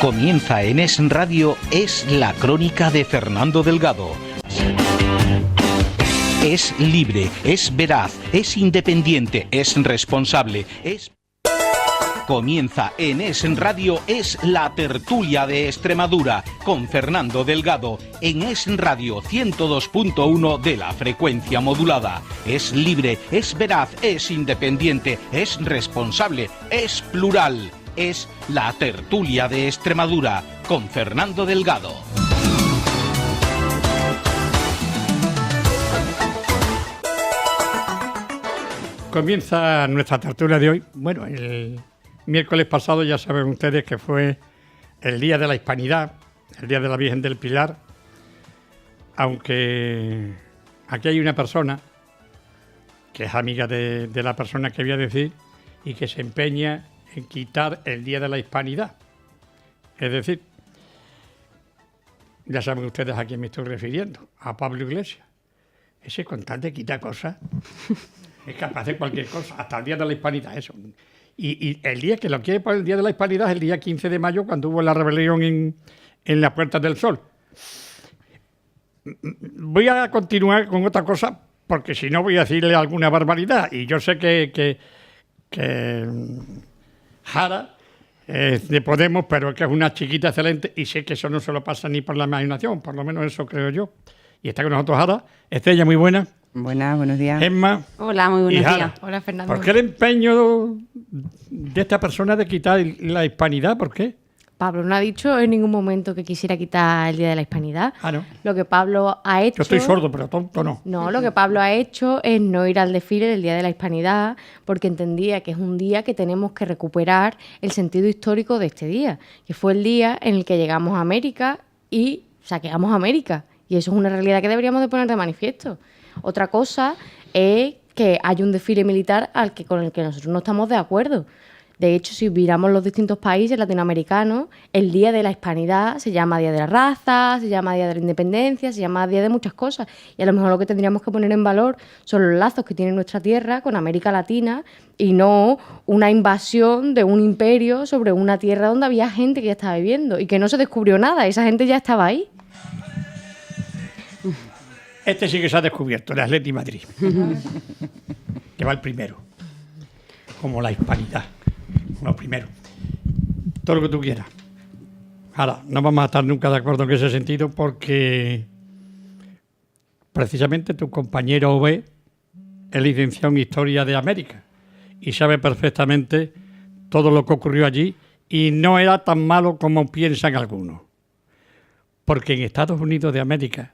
Comienza en Es Radio, es la crónica de Fernando Delgado. Es libre, es veraz, es independiente, es responsable, es... Comienza en Es Radio, es la tertulia de Extremadura, con Fernando Delgado, en Es Radio 102.1 de la frecuencia modulada. Es libre, es veraz, es independiente, es responsable, es plural. Es la tertulia de Extremadura, con Fernando Delgado. Comienza nuestra tertulia de hoy. Bueno, el miércoles pasado ya saben ustedes que fue el Día de la Hispanidad, el Día de la Virgen del Pilar, aunque aquí hay una persona que es amiga de la persona que voy a decir y que se empeña en quitar el Día de la Hispanidad. Es decir, ya saben ustedes a quién me estoy refiriendo, a Pablo Iglesias. Ese con tal de quitar cosas, es capaz de cualquier cosa, hasta el Día de la Hispanidad, eso. Y el día que lo quiere poner el Día de la Hispanidad es el día 15 de mayo, cuando hubo la rebelión en las Puertas del Sol. Voy a continuar con otra cosa, porque si no voy a decirle alguna barbaridad. Y yo sé que Jara es de Podemos, pero que es una chiquita excelente, y sé que eso no se lo pasa ni por la imaginación, por lo menos eso creo yo. Y está con nosotros Jara. Estrella, muy buena. Buenas, buenos días. Emma. Hola, muy buenos días. días. Hola, Fernando. ¿Por qué el empeño de esta persona de quitar la hispanidad? ¿Por qué? Pablo no ha dicho en ningún momento que quisiera quitar el Día de la Hispanidad. Ah, ¿no? Lo que Pablo ha hecho... Yo estoy sordo, pero tonto no. No, lo que Pablo ha hecho es no ir al desfile del Día de la Hispanidad, porque entendía que es un día que tenemos que recuperar el sentido histórico de este día, que fue el día en el que llegamos a América y saqueamos América. Y eso es una realidad que deberíamos de poner de manifiesto. Otra cosa es que hay un desfile militar con el que nosotros no estamos de acuerdo. De hecho, si miramos los distintos países latinoamericanos, el Día de la Hispanidad se llama Día de la Raza, se llama Día de la Independencia, se llama Día de muchas cosas. Y a lo mejor lo que tendríamos que poner en valor son los lazos que tiene nuestra tierra con América Latina y no una invasión de un imperio sobre una tierra donde había gente que ya estaba viviendo y que no se descubrió nada. Esa gente ya estaba ahí. Este sí que se ha descubierto, el Atleti Madrid, que va el primero, como la hispanidad, lo primero. Todo lo que tú quieras. Ahora, no vamos a estar nunca de acuerdo en ese sentido porque precisamente tu compañero Ove es licenciado en Historia de América y sabe perfectamente todo lo que ocurrió allí y no era tan malo como piensan algunos. Porque en Estados Unidos de América,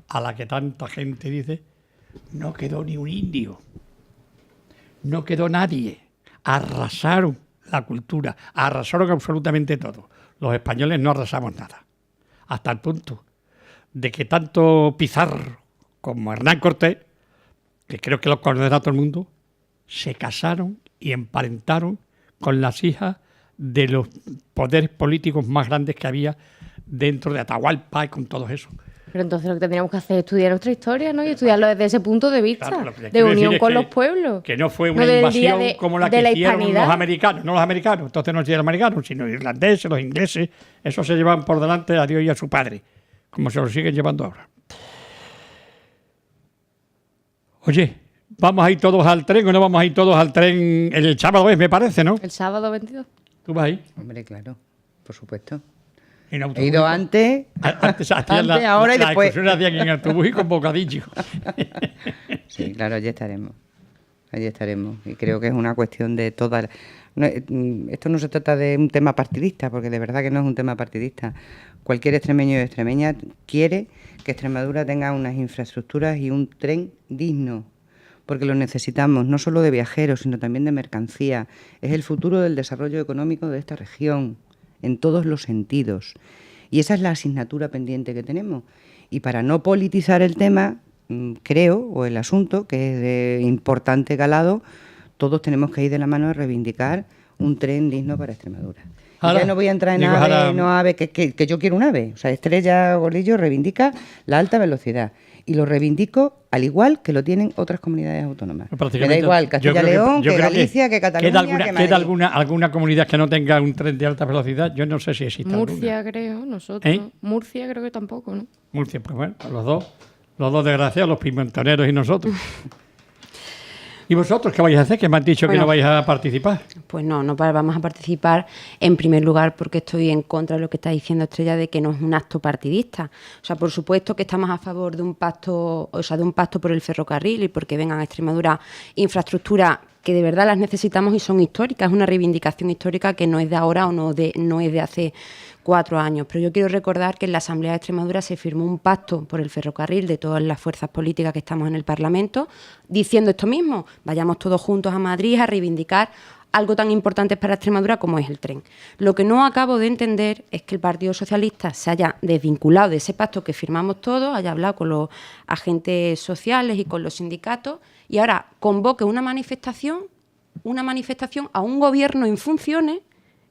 a la que tanta gente dice, no quedó ni un indio, no quedó nadie. Arrasaron la cultura, arrasaron absolutamente todo. Los españoles no arrasamos nada, hasta el punto de que tanto Pizarro como Hernán Cortés, que creo que los conocerá todo el mundo, se casaron y emparentaron con las hijas de los poderes políticos más grandes que había dentro de Atahualpa y con todo eso. Pero entonces lo que tendríamos que hacer es estudiar nuestra historia, ¿no? Y estudiarlo desde ese punto de vista, claro, de unión con los pueblos. Que no fue una invasión como la que hicieron los americanos, no los americanos, entonces no los americanos, sino los irlandeses, los ingleses, eso se llevan por delante a Dios y a su padre, como se lo siguen llevando ahora. Oye, ¿vamos a ir todos al tren o no vamos a ir todos al tren el sábado, me parece, ¿no? El sábado 22. ¿Tú vas ahí? Hombre, claro, por supuesto. He ido antes, ahora y después. La excursión la hacían en autobús y con bocadillo. Sí, claro, allí estaremos. Allí estaremos. Y creo que es una cuestión de toda... esto no se trata de un tema partidista, porque de verdad que no es un tema partidista. Cualquier extremeño y extremeña quiere que Extremadura tenga unas infraestructuras y un tren digno, porque lo necesitamos, no solo de viajeros, sino también de mercancía. Es el futuro del desarrollo económico de esta región, en todos los sentidos. Y esa es la asignatura pendiente que tenemos. Y para no politizar el tema, creo, o el asunto, que es de importante calado, todos tenemos que ir de la mano a reivindicar un tren digno para Extremadura. Ahora, Ya no voy a entrar en digo, AVE, ahora, no AVE, que yo quiero un AVE. O sea, Estrella Gordillo reivindica la alta velocidad. Y lo reivindico al igual que lo tienen otras comunidades autónomas. Me da igual Castilla-León, que Galicia, que Cataluña, que Madrid. ¿Queda alguna comunidad que no tenga un tren de alta velocidad? Yo no sé si existe Murcia, alguna. creo, nosotros. ¿Eh? Murcia creo que tampoco, ¿no? Murcia, pues bueno, los dos desgraciados, los pimentoneros y nosotros. ¿Y vosotros qué vais a hacer? Que me han dicho que no vais a participar. Pues no vamos a participar en primer lugar porque estoy en contra de lo que está diciendo Estrella de que no es un acto partidista. O sea, por supuesto que estamos a favor de un pacto, por el ferrocarril y porque vengan a Extremadura infraestructuras que de verdad las necesitamos y son históricas. Es una reivindicación histórica que no es de ahora o no es de hace 4 años. Pero yo quiero recordar que en la Asamblea de Extremadura se firmó un pacto por el ferrocarril de todas las fuerzas políticas que estamos en el Parlamento, diciendo esto mismo: vayamos todos juntos a Madrid a reivindicar algo tan importante para Extremadura como es el tren. Lo que no acabo de entender es que el Partido Socialista se haya desvinculado de ese pacto que firmamos todos, haya hablado con los agentes sociales y con los sindicatos y ahora convoque una manifestación a un gobierno en funciones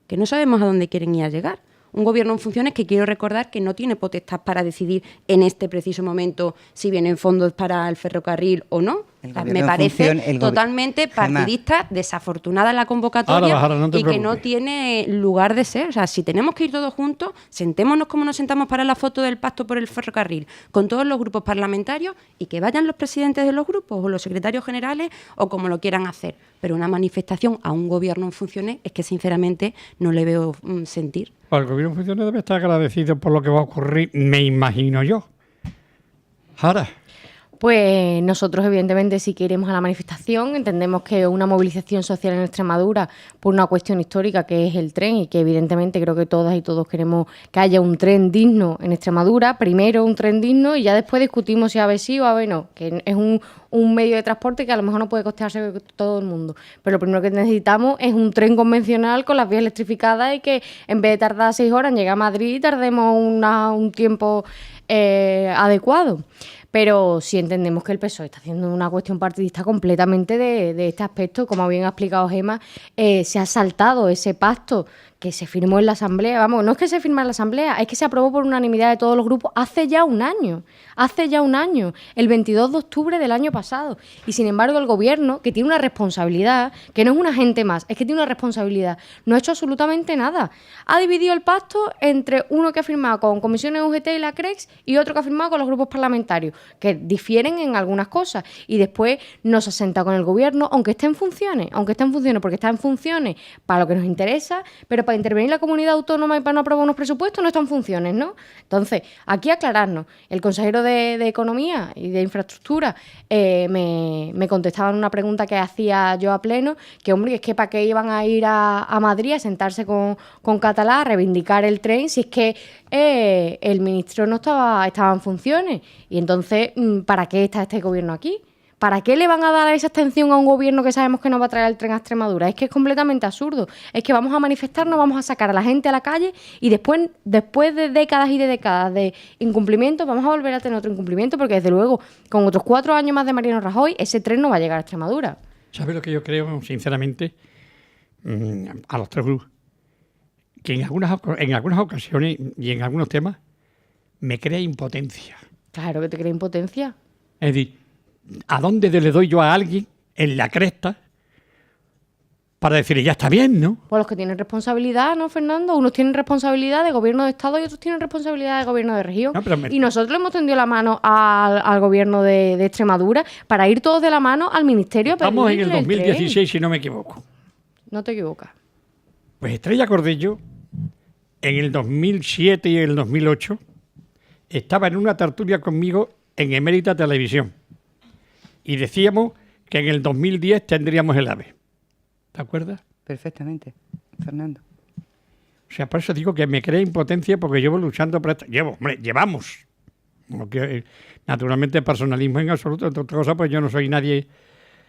que no sabemos a dónde quieren ir a llegar. Un gobierno en funciones que quiero recordar que no tiene potestad para decidir en este preciso momento si vienen fondos para el ferrocarril o no. Me parece totalmente partidista, desafortunada la convocatoria y que no tiene lugar de ser. O sea, si tenemos que ir todos juntos, sentémonos como nos sentamos para la foto del pacto por el ferrocarril, con todos los grupos parlamentarios y que vayan los presidentes de los grupos o los secretarios generales o como lo quieran hacer. Pero una manifestación a un gobierno en funciones es que sinceramente no le veo sentir. Pues el gobierno en funciones debe estar agradecido por lo que va a ocurrir, me imagino yo. Ahora. Pues nosotros, evidentemente, sí que iremos a la manifestación. Entendemos que una movilización social en Extremadura por una cuestión histórica que es el tren y que, evidentemente, creo que todas y todos queremos que haya un tren digno en Extremadura. Primero un tren digno y ya después discutimos si AVE sí o AVE no, que es un medio de transporte que a lo mejor no puede costearse todo el mundo. Pero lo primero que necesitamos es un tren convencional con las vías electrificadas y que en vez de tardar 6 horas en llegar a Madrid, tardemos un tiempo adecuado. Pero sí entendemos que el PSOE está haciendo una cuestión partidista completamente de este aspecto. Como bien ha explicado Gemma, se ha saltado ese pacto que se firmó en la Asamblea. Vamos, no es que se firmara en la Asamblea, es que se aprobó por unanimidad de todos los grupos hace ya un año, el 22 de octubre del año pasado. Y sin embargo el Gobierno, que tiene una responsabilidad, que no es un agente más, es que tiene una responsabilidad, no ha hecho absolutamente nada. Ha dividido el pacto entre uno que ha firmado con Comisiones UGT y la CREX y otro que ha firmado con los grupos parlamentarios, que difieren en algunas cosas. Y después no se ha sentado con el Gobierno, aunque esté en funciones, porque está en funciones para lo que nos interesa, pero para intervenir la comunidad autónoma y para no aprobar unos presupuestos no están en funciones, ¿no? Entonces, aquí aclararnos. El consejero de Economía y de Infraestructura me contestaba en una pregunta que hacía yo a pleno, que hombre, es que para qué iban a ir a Madrid a sentarse con Catalá a reivindicar el tren si es que el ministro no estaba en funciones. Y entonces, ¿para qué está este gobierno aquí? ¿Para qué le van a dar esa extensión a un gobierno que sabemos que no va a traer el tren a Extremadura? Es que es completamente absurdo. Es que vamos a manifestarnos, vamos a sacar a la gente a la calle y después de décadas y de décadas de incumplimiento, vamos a volver a tener otro incumplimiento porque, desde luego, con otros 4 años más de Mariano Rajoy, ese tren no va a llegar a Extremadura. ¿Sabes lo que yo creo, sinceramente, a los tres grupos? Que en algunas ocasiones y en algunos temas me crea impotencia. Claro que te crea impotencia. Es decir, ¿a dónde le doy yo a alguien en la cresta para decirle ya está bien, no? Pues los que tienen responsabilidad, ¿no, Fernando? Unos tienen responsabilidad de gobierno de Estado y otros tienen responsabilidad de gobierno de región. No, y nosotros le hemos tendido la mano al gobierno de Extremadura para ir todos de la mano al ministerio. Estamos en el 2016, si no me equivoco. No te equivocas. Pues Estrella Gordillo, en el 2007 y el 2008, estaba en una tertulia conmigo en Emérita Televisión. Y decíamos que en el 2010 tendríamos el AVE. ¿Te acuerdas? Perfectamente, Fernando. O sea, por eso digo que me crea impotencia porque llevo luchando por esto. Llevamos. Porque, naturalmente, personalismo en absoluto. Entre otras cosas, pues yo no soy nadie,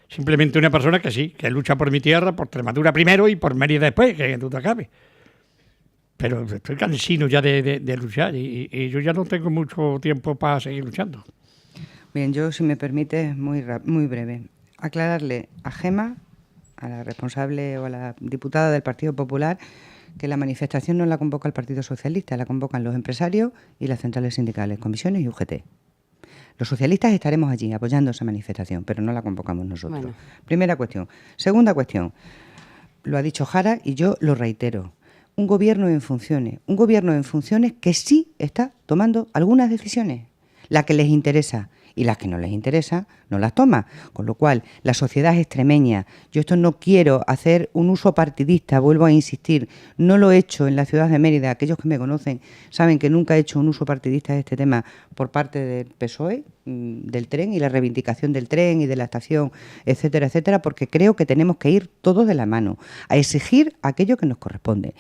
simplemente una persona que sí, que lucha por mi tierra, por Extremadura primero y por Mérida después, que tú te acabes. pero estoy cansino ya de luchar y yo ya no tengo mucho tiempo para seguir luchando. Bien, yo, si me permite, muy breve. Aclararle a Gema, a la responsable o a la diputada del Partido Popular, que la manifestación no la convoca el Partido Socialista, la convocan los empresarios y las centrales sindicales, comisiones y UGT. Los socialistas estaremos allí apoyando esa manifestación, pero no la convocamos nosotros. Bueno. Primera cuestión. Segunda cuestión. Lo ha dicho Jara y yo lo reitero. Un gobierno en funciones que sí está tomando algunas decisiones, las que les interesa, y las que no les interesa no las toma. Con lo cual, la sociedad extremeña, yo esto no quiero hacer un uso partidista, vuelvo a insistir, no lo he hecho en la ciudad de Mérida. Aquellos que me conocen saben que nunca he hecho un uso partidista de este tema por parte del PSOE, del tren y la reivindicación del tren y de la estación, etcétera, etcétera, porque creo que tenemos que ir todos de la mano a exigir aquello que nos corresponde.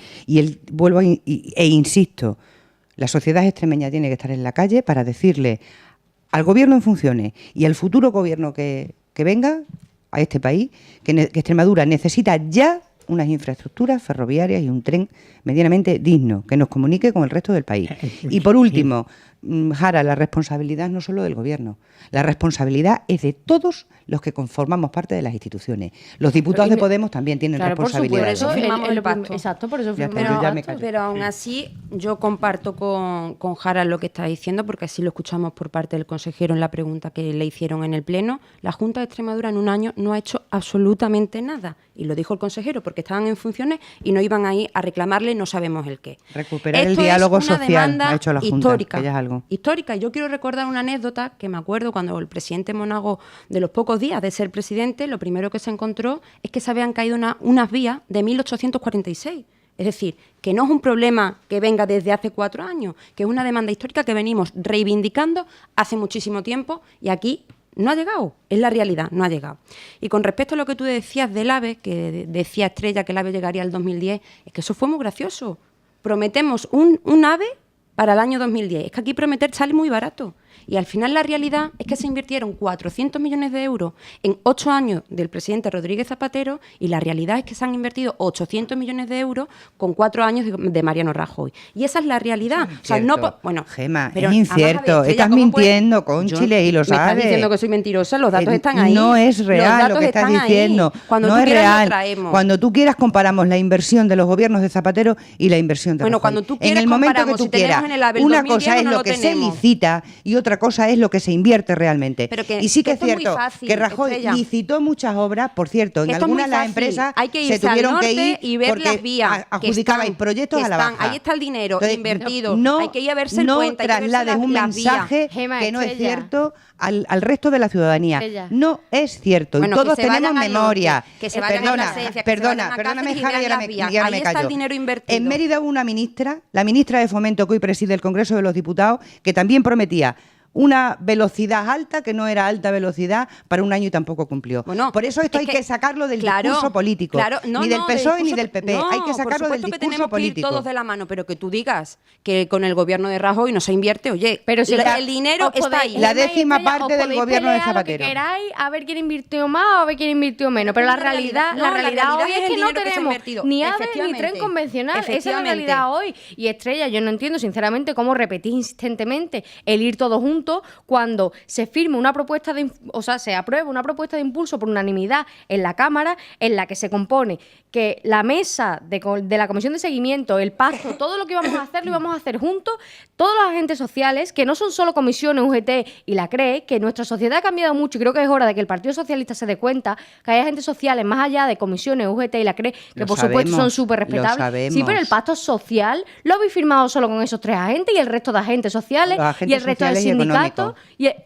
Vuelvo e insisto, la sociedad extremeña tiene que estar en la calle para decirle al gobierno en funciones y al futuro gobierno que venga a este país, que Extremadura necesita ya unas infraestructuras ferroviarias y un tren medianamente digno, que nos comunique con el resto del país. Y por último, Jara, la responsabilidad no solo del gobierno, la responsabilidad es de todos los que conformamos parte de las instituciones. Los diputados de Podemos también tienen responsabilidad. Por eso firmamos el pacto. Exacto, por eso firmamos el pacto. Pero aún así, yo comparto con Jara lo que está diciendo, porque así lo escuchamos por parte del consejero en la pregunta que le hicieron en el Pleno. La Junta de Extremadura en un año no ha hecho absolutamente nada. Y lo dijo el consejero, porque estaban en funciones y no iban a ir a reclamarle no sabemos el qué. Recuperar el diálogo social, ha hecho la Junta, histórica, que ya es algo. Histórica. Yo quiero recordar una anécdota que me acuerdo cuando el presidente Monago, de los pocos días de ser presidente, lo primero que se encontró es que se habían caído unas vías de 1846. Es decir, que no es un problema que venga desde hace 4 años, que es una demanda histórica que venimos reivindicando hace muchísimo tiempo y aquí no ha llegado, es la realidad, no ha llegado. Y con respecto a lo que tú decías del AVE, que decía Estrella que el AVE llegaría al 2010, es que eso fue muy gracioso. Prometemos un AVE para el año 2010. Es que aquí prometer sale muy barato. Y al final la realidad es que se invirtieron 400 millones de euros en 8 años del presidente Rodríguez Zapatero y la realidad es que se han invertido 800 millones de euros con 4 años de Mariano Rajoy. Y esa es la realidad. O sea, bueno, Gema, es incierto. Estás mintiendo, Conchile, y lo sabes. Me estás diciendo que soy mentirosa, los datos están ahí. No es real lo que estás diciendo. No es real. Cuando tú quieras comparamos la inversión de los gobiernos de Zapatero y la inversión de Rajoy. Cuando tú quieras, en el momento que tú quieras, una cosa es lo que se licita y otra cosa es lo que se invierte realmente. Y sí que es cierto que Rajoy licitó muchas obras, por cierto, en algunas de las empresas se tuvieron que ir y ver porque las vías adjudicaban proyectos a la baja. Ahí está el dinero invertido. Hay que ir a verse el no puente, traslades un mensaje que no es cierto al resto de la ciudadanía. No es cierto. Y todos tenemos memoria. Perdóname, Jara, y ahora me callo. Ahí está el dinero invertido. En Mérida hubo una ministra, la ministra de Fomento que hoy preside el Congreso de los Diputados, que también prometía una velocidad alta que no era alta velocidad para un año y tampoco cumplió. Por eso esto hay que sacarlo del discurso político. Ni del PSOE ni del PP. Hay que sacarlo del discurso político. Que ir todos de la mano, pero que tú digas que con el gobierno de Rajoy no se invierte, oye, pero si el dinero está ahí. La décima parte del gobierno de Zapatero. Lo que queráis, a ver quién invirtió más o a ver quién invirtió menos, pero la realidad hoy es que no tenemos ni AVE ni tren convencional. Esa es la realidad hoy. Y Estrella, yo no entiendo sinceramente cómo repetís insistentemente el ir todos juntos cuando se firme una propuesta se aprueba una propuesta de impulso por unanimidad en la Cámara, en la que se compone que la mesa de la Comisión de Seguimiento, el pacto, todo lo que íbamos a hacer lo íbamos a hacer juntos, todos los agentes sociales, que no son solo comisiones, UGT y la CRE, que nuestra sociedad ha cambiado mucho y creo que es hora de que el Partido Socialista se dé cuenta que hay agentes sociales más allá de comisiones, UGT y la CRE, que por supuesto son súper respetables. Sí, pero el pacto social lo habéis firmado solo con esos 3 agentes y el resto de agentes sociales y el resto del sindicato.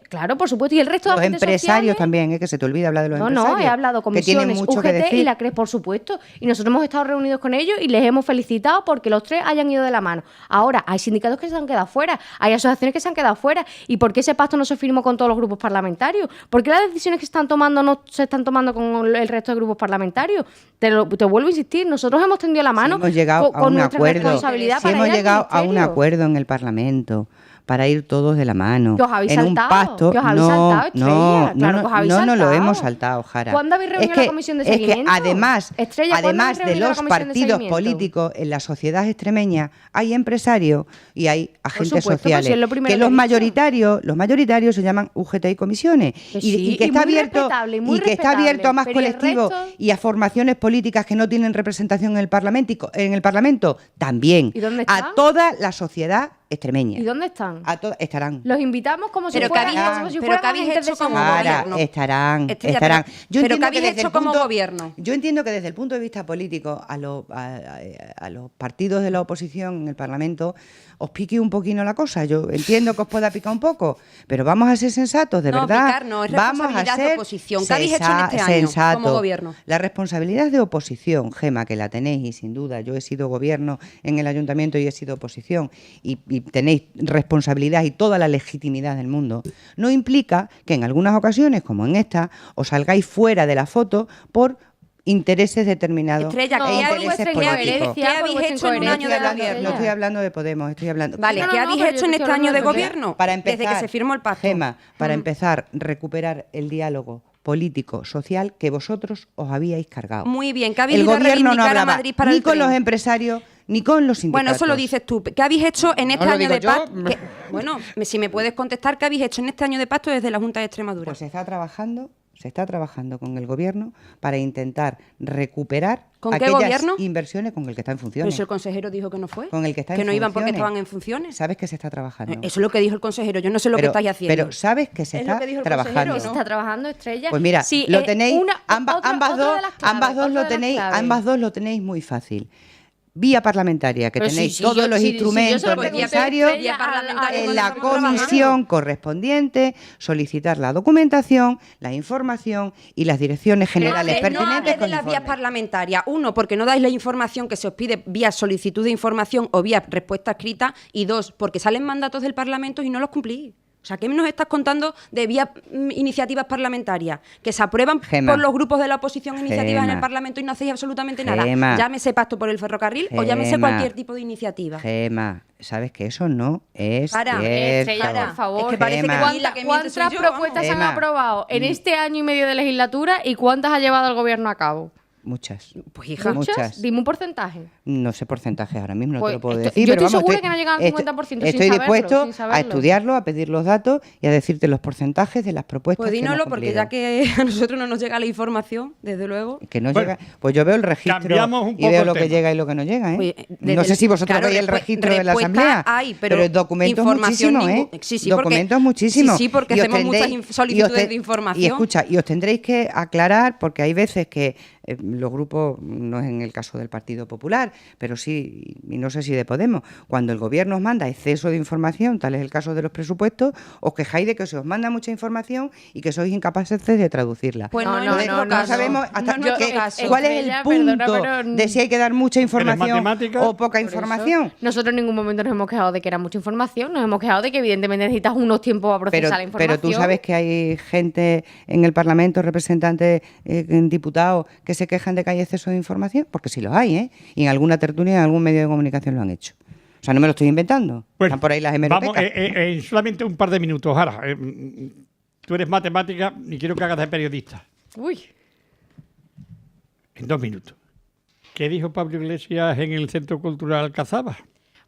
Claro, por supuesto, y el resto de agentes sociales. Los empresarios también, que se te olvida hablar de los empresarios. No, he hablado comisiones, UGT y la CRE, por supuesto. Y nosotros hemos estado reunidos con ellos y les hemos felicitado porque los 3 hayan ido de la mano. Ahora, hay sindicatos que se han quedado fuera, hay asociaciones que se han quedado fuera. ¿Y por qué ese pacto no se firmó con todos los grupos parlamentarios? ¿Por qué las decisiones que se están tomando no se están tomando con el resto de grupos parlamentarios? Te vuelvo a insistir, nosotros hemos tendido la mano con nuestra responsabilidad. Si hemos llegado a un acuerdo en el Parlamento para ir todos de la mano. Que os habéis en saltado, un pacto. que os habéis saltado, Estrella. Claro que os habéis no lo saltado. hemos saltado, Jara. ¿Cuándo habéis reunido la comisión de Es que seguimiento? además, Estrella, ¿cuándo además habéis de reunido la los comisión de partidos seguimiento? políticos en la sociedad extremeña, hay empresarios y hay agentes supuesto, pues sociales. si es lo primero Que que los he dicho. mayoritarios se llaman UGT y comisiones. Que Y sí, que y está muy abierto respetable, y muy y que está respetable, abierto a más pero ¿y el colectivos resto? y a formaciones políticas que no tienen representación en el Parlamento también. ¿Y dónde A están? toda la sociedad extremeña. ¿Y dónde están? Estarán. Los invitamos como si Pero fueran, que habéis- como si pero fueran que habéis agentes de hecho como seguridad. Jara, gobierno. estarán. Estrella, Estarán. pero Yo ¿qué entiendo habéis desde hecho el como punto- gobierno? Yo entiendo que desde el punto de vista político a los partidos de la oposición en el Parlamento os pique un poquito la cosa. Yo entiendo que os pueda picar un poco, pero vamos a ser sensatos, de No, verdad. picar no, es Vamos a responsabilidad de ser oposición. ¿Qué habéis hecho en este año sensatos. como gobierno? La responsabilidad de oposición, Gema, que la tenéis y sin duda, yo he sido gobierno en el ayuntamiento y he sido oposición y tenéis responsabilidad y toda la legitimidad del mundo, no implica que en algunas ocasiones, como en esta, os salgáis fuera de la foto por intereses determinados Estrella, e ¿qué habéis- intereses vuestra políticos. incoherencia, ¿Qué habéis por vuestra hecho en un año de incoherencia. gobierno? No estoy hablando de Podemos, estoy hablando... Vale, No, ¿qué no, habéis pero yo hecho en te este estoy año de hablando de- gobierno? Para empezar, desde que se firmó el pacto. Gema, para empezar, recuperar el diálogo político, social que vosotros os habíais cargado. Muy bien, ¿qué habéis El ido a gobierno no reivindicar a hablaba Madrid para ni el con tren? los empresarios ni con los sindicatos. Bueno, eso lo dices tú. ¿Qué habéis hecho en este lo año digo de yo. pacto? Bueno, si me puedes contestar, ¿qué habéis hecho en este año de pacto desde la Junta de Extremadura? Pues se está trabajando con el gobierno para intentar recuperar ¿Con qué aquellas gobierno? inversiones con el que está en Pero funciones. si el consejero dijo que no fue. Con el que está que en no iban porque funciones. estaban en funciones. Sabes que se está trabajando. Eso es lo que dijo el consejero. Yo no sé lo que pero, estáis haciendo. pero sabes que se Es lo está que dijo el trabajando. consejero, Se está trabajando, Estrella. Pues mira, Sí, lo tenéis, otra ambas de dos, las claves, ambas dos otra lo de las tenéis, claves. ambas dos lo tenéis muy fácil. Vía parlamentaria, que Pero tenéis sí, todos yo- los sí, instrumentos yo se lo pregunté a necesarios Estrella parlamentaria en cuando la estamos trabajando. comisión correspondiente, solicitar la documentación, la información y las direcciones generales No pertinentes hables con de las vías informes. parlamentarias. Uno, porque no dais la información que se os pide vía solicitud de información o vía respuesta escrita. Y dos, porque salen mandatos del Parlamento y no los cumplís. O sea, ¿qué nos estás contando de vía iniciativas parlamentarias? Que se aprueban Gema. por los grupos de la oposición iniciativas en el Gema. Parlamento y no hacéis absolutamente Gema. nada. Llámese pacto por el ferrocarril o llámese Gema. cualquier tipo de iniciativa. Gema, sabes que eso no es Para, cierto. Estrella, por favor. Es que parece Gema. que aquí la que miente soy ¿Cuántas yo, propuestas vamos. se han Gema. aprobado en este año y medio de legislatura y cuántas ha llevado el gobierno a cabo? Muchas. Pues hija, Muchas. Dime un porcentaje. No sé porcentajes ahora mismo, no Pues te lo puedo esto- decir. yo pero estoy vamos, segura que no llegan al 50% sin Estoy saberlo, dispuesto sin a saberlo. estudiarlo, a pedir los datos y a decirte los porcentajes de las propuestas pues que hemos dínoslo, porque cumplido. ya que a nosotros no nos llega la información, desde luego. Que no Bueno, llega. Pues yo veo el registro cambiamos un y poco veo el lo que tema. llega y lo que no llega, ¿eh? Oye, No desde sé si vosotros claro, veis el registro de la respuesta Asamblea, hay, pero documentos información muchísimos, ¿eh? Sí, sí, porque- documentos muchísimos. Sí, sí, porque Y os hacemos muchas tendréis- solicitudes y os te- de información. Y escucha, y os tendréis que aclarar, porque hay veces que los grupos, no es en el caso del Partido Popular, pero sí, y no sé si de Podemos, cuando el gobierno os manda exceso de información, tal es el caso de los presupuestos, os quejáis de que se os manda mucha información y que sois incapaces de traducirla. Pues No, no, no, no, no, no no, sabemos hasta no, no, qué- caso. cuál es el Estrella, punto perdona, pero- de si hay que dar mucha información matemática? o poca Por información. eso, nosotros en ningún momento nos hemos quejado de que era mucha información, nos hemos quejado de que evidentemente necesitas unos tiempos para procesar la información. Pero tú sabes que hay gente en el Parlamento, representantes, diputados, que se quejan de que hay exceso de información, porque sí los hay, ¿eh? Y en alguna tertulia, en algún medio de comunicación lo han hecho. O sea, no me lo estoy inventando. Bueno, Están por ahí las hemerotecas. vamos, en solamente un par de minutos, Jara. Tú eres matemática y quiero que hagas de periodista. Uy, En 2 minutos. ¿Qué dijo Pablo Iglesias en el Centro Cultural Alcazaba?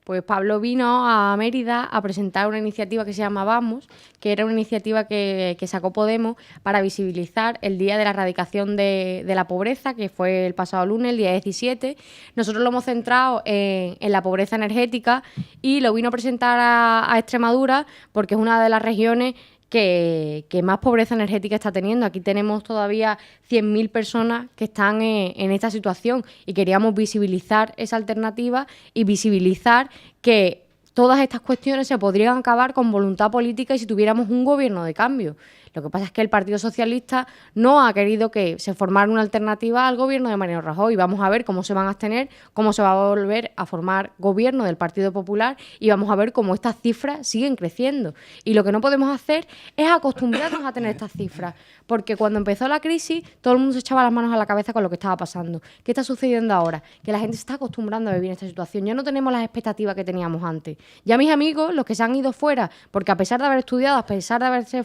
pues Pablo vino a Mérida a presentar una iniciativa que se llama Vamos, que era una iniciativa que sacó Podemos para visibilizar el Día de la Erradicación de la Pobreza, que fue el pasado lunes, el día 17. Nosotros lo hemos centrado en la pobreza energética y lo vino a presentar a Extremadura porque es una de las regiones que más pobreza energética está teniendo. Aquí tenemos todavía 100.000 personas que están en esta situación y queríamos visibilizar esa alternativa y visibilizar que todas estas cuestiones se podrían acabar con voluntad política y si tuviéramos un gobierno de cambio. Lo que pasa es que el Partido Socialista no ha querido que se formara una alternativa al gobierno de Mariano Rajoy. Vamos a ver cómo se van a abstener, cómo se va a volver a formar gobierno del Partido Popular y vamos a ver cómo estas cifras siguen creciendo. Y lo que no podemos hacer es acostumbrarnos a tener estas cifras, porque cuando empezó la crisis todo el mundo se echaba las manos a la cabeza con lo que estaba pasando. ¿Qué está sucediendo ahora? Que la gente se está acostumbrando a vivir en esta situación. Ya no tenemos las expectativas que teníamos antes. Ya mis amigos, los que se han ido fuera, porque a pesar de haber estudiado, a pesar de haberse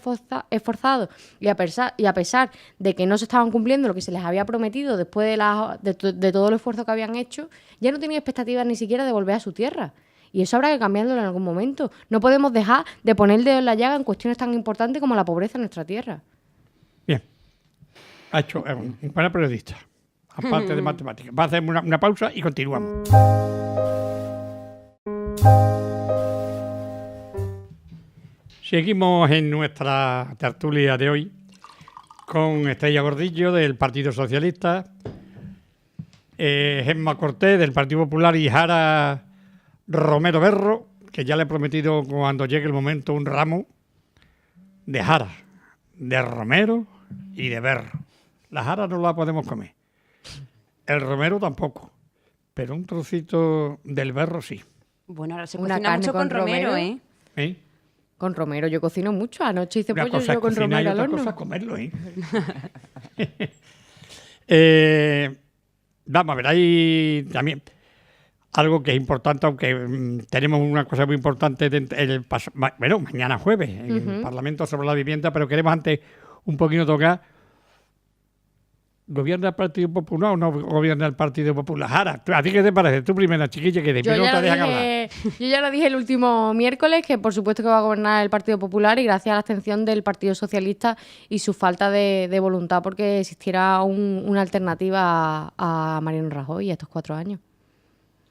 esforzado y a pesar de que no se estaban cumpliendo lo que se les había prometido después de todo el esfuerzo que habían hecho, ya no tenían expectativas ni siquiera de volver a su tierra. Y eso habrá que cambiarlo en algún momento. No podemos dejar de poner el dedo en la llaga en cuestiones tan importantes como la pobreza en nuestra tierra. Bien. Ha hecho un buen periodista, aparte de matemáticas. Va a hacer una pausa y continuamos. Seguimos en nuestra tertulia de hoy con Estrella Gordillo del Partido Socialista, Gemma Cortés del Partido Popular y Jara Romero Berro, que ya le he prometido cuando llegue el momento un ramo de Jara, de Romero y de Berro. La Jara no la podemos comer, el Romero tampoco, pero un trocito del Berro sí. Bueno, ahora se Una cocina carne mucho con con romero, romero. ¿Eh? Con romero yo cocino mucho. Anoche hice Una pollo cosa es yo con cocinar y romero al otra horno. cosa es comerlo, vamos a ver, hay también algo que es importante, aunque tenemos una cosa muy importante mañana jueves en el Parlamento sobre la vivienda, pero queremos antes un poquito tocar. ¿Gobierna el Partido Popular o no gobierna el Partido Popular? Jara, ¿a ti qué te parece? Tú primera, chiquilla, que después no te dejan hablar. Yo ya lo dije el último miércoles, que por supuesto que va a gobernar el Partido Popular y gracias a la abstención del Partido Socialista y su falta de voluntad porque existiera una alternativa a Mariano Rajoy a estos 4 años.